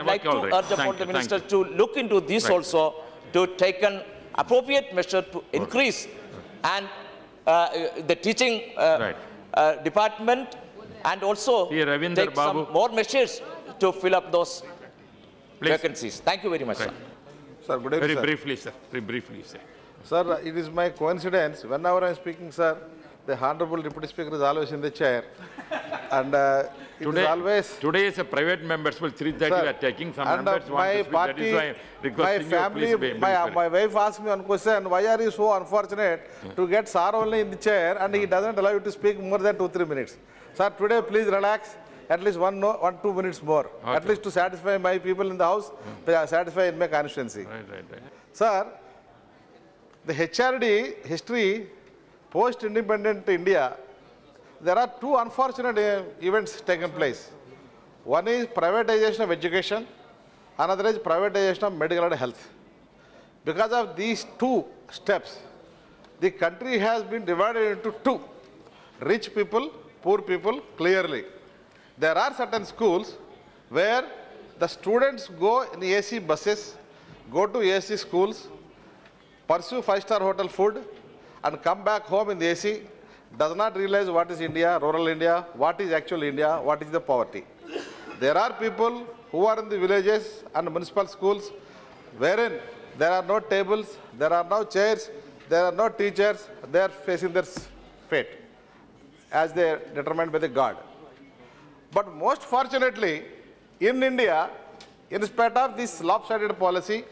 would like to urge upon the minister to look into this also, to take an appropriate measure to increase and the teaching department, and also take some more measures to fill up those vacancies. Thank you very much, sir. Sir, good evening, Very briefly, sir. Very briefly, sir. Sir, it is my coincidence. Whenever I am speaking, sir, the Honorable Deputy Speaker is always in the chair. And it is always... Today is a private members will 3:30 you are taking. Some members want to speak. That is why I am requesting you, please. My wife asked me one question, why are you so unfortunate to get sir only in the chair and he doesn't allow you to speak more than 2-3 minutes? Sir, today please relax. At least 1-2 minutes more. Okay. At least to satisfy my people in the house, to satisfy in my constituency. Right. Sir, the HRD history, post-independent India, there are two unfortunate events taken place. One is privatization of education, another is privatization of medical and health. Because of these two steps, the country has been divided into two: rich people, poor people, clearly. There are certain schools where the students go in AC buses, go to AC schools, pursue 5-star hotel food, and come back home in the AC, does not realize what is India, rural India, what is actual India, what is the poverty. There are people who are in the villages and municipal schools wherein there are no tables, there are no chairs, there are no teachers, they are facing their fate as they are determined by the God. But most fortunately, in India, in spite of this lopsided policy,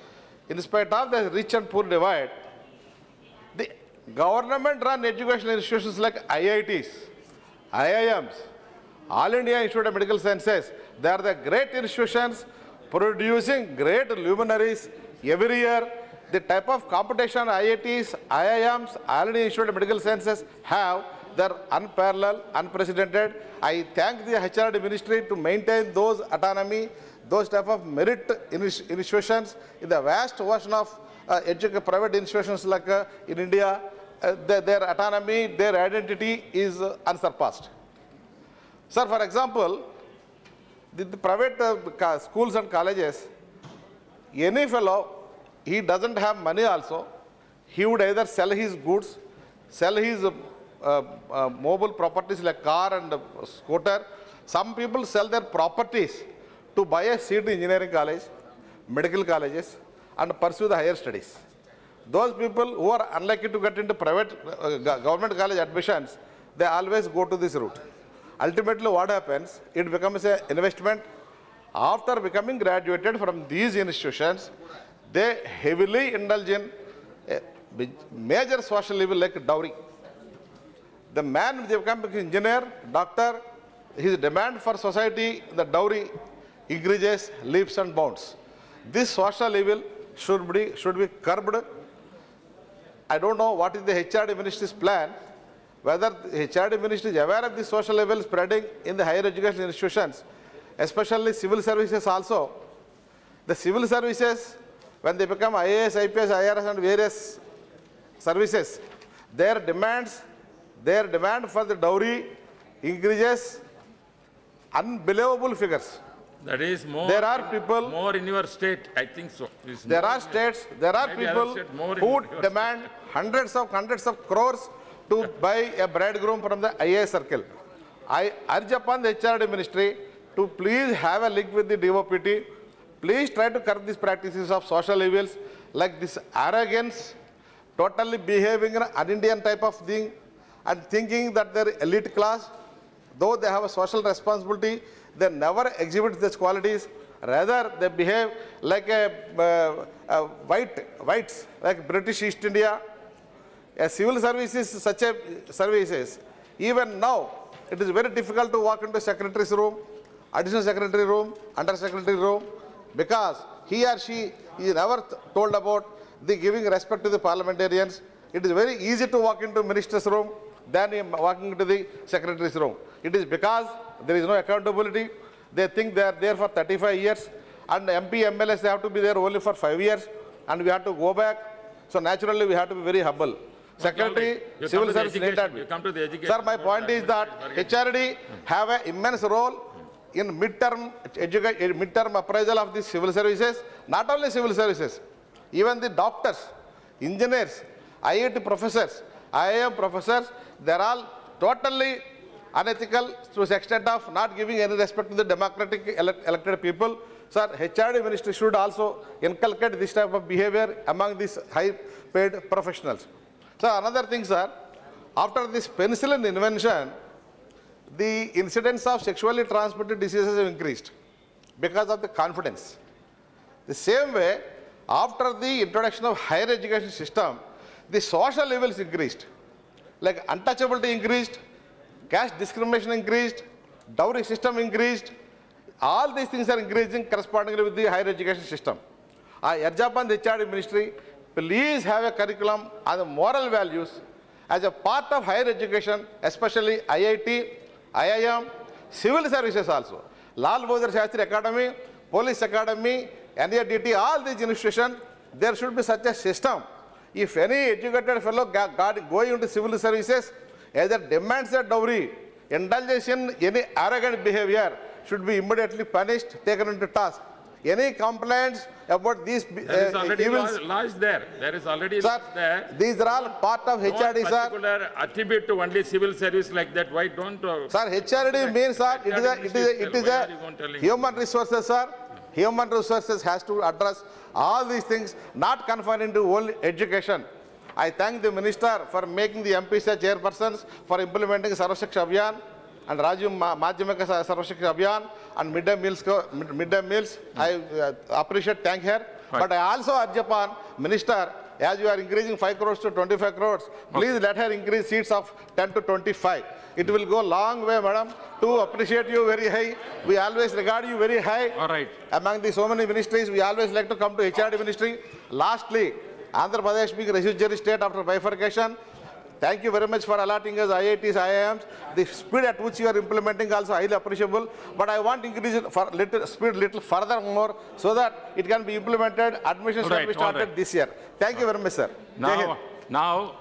in spite of the rich and poor divide, the government-run educational institutions like IITs, IIMs, All India Institute of Medical Sciences, they are the great institutions producing great luminaries every year. The type of competition IITs, IIMs, All India Institute of Medical Sciences have, they are unparalleled, unprecedented. I thank the HRD ministry to maintain those autonomy, those type of merit institutions in the vast version of private institutions like in India. Their autonomy, their identity is unsurpassed. Sir, for example, the private schools and colleges, any fellow, he doesn't have money also, he would either sell his goods, sell his mobile properties like car and scooter. Some people sell their properties to buy a seat in engineering college, medical colleges, and pursue the higher studies. Those people who are unlikely to get into private government college admissions, they always go to this route. Ultimately, what happens? It becomes an investment. After becoming graduated from these institutions, they heavily indulge in a major social evil like dowry. The man, they become an engineer, doctor, his demand for society, the dowry increases leaps and bounds. This social evil should be curbed. I don't know what is the HRD ministry's plan, whether the HRD ministry is aware of the social evil spreading in the higher education institutions, especially civil services also. The civil services, when they become IAS, IPS, IRS and various services, their demand for the dowry increases unbelievable figures. That is more. There are people. More in your state, I think so. There are states. There are people who demand hundreds of crores to buy a bridegroom from the IAS circle. I urge upon the HRD ministry to please have a link with the DOPT. Please try to curb these practices of social evils like this arrogance, totally behaving in an un-Indian type of thing, and thinking that they're elite class, though they have a social responsibility, they never exhibit these qualities. Rather, they behave like whites, like British East India. Civil services, such a services, even now, it is very difficult to walk into secretary's room, additional secretary room, under secretary room, because he or she is never told about the giving respect to the parliamentarians. It is very easy to walk into minister's room than walking into the secretary's room. It is because there is no accountability. They think they are there for 35 years, and MP, MLAs, they have to be there only for 5 years, and we have to go back. So naturally, we have to be very humble. Secretary, civil service, you come to the education. Sir, my point is that HRD have an immense role in midterm appraisal of the civil services, not only civil services, even the doctors, engineers, IIT professors, IIM professors, they're all totally unethical to the extent of not giving any respect to the democratic elected people. Sir, HRD ministry should also inculcate this type of behavior among these high-paid professionals. So another thing, sir, after this penicillin invention, the incidence of sexually transmitted diseases have increased because of the confidence. The same way, after the introduction of higher education system, the social levels increased. Like untouchability increased, caste discrimination increased, dowry system increased. All these things are increasing correspondingly with the higher education system. I urge upon the HRD ministry, please have a curriculum on the moral values as a part of higher education, especially IIT, IIM, civil services also. Lal Bahadur Shastri Academy, Police Academy, NADT, all these institutions, there should be such a system. If any educated fellow going into civil services, either demands a dowry, indulges in any arrogant behavior, should be immediately punished, taken into task. Any complaints about these there is already evils? Law is there. There is already law there. These are all part of HRD, sir. Particular attribute to only civil service like that. Why don't? Sir, HRD means, sir, it is a human resources, sir. Human resources has to address all these things, not confined to only education. I thank the minister for making the MPs chairpersons for implementing Sarva Shiksha Abhiyan and Raju Madhyamika Sarva Shiksha Abhiyan and midday meals. I appreciate, thank her. Right. But I also urge upon minister, as you are increasing 5 crores to 25 crores, please let her increase seats of 10 to 25. It will go a long way, madam, to appreciate you very high. We always regard you very high. All right. Among the so many ministries, we always like to come to HRD ministry. Lastly, Andhra Pradesh being a refugee state after bifurcation, thank you very much for allotting us IITs, IIMs. The speed at which you are implementing also highly appreciable. But I want to increase it for speed little further more so that it can be implemented. Admissions can be started this year. Thank you very much, sir. Now,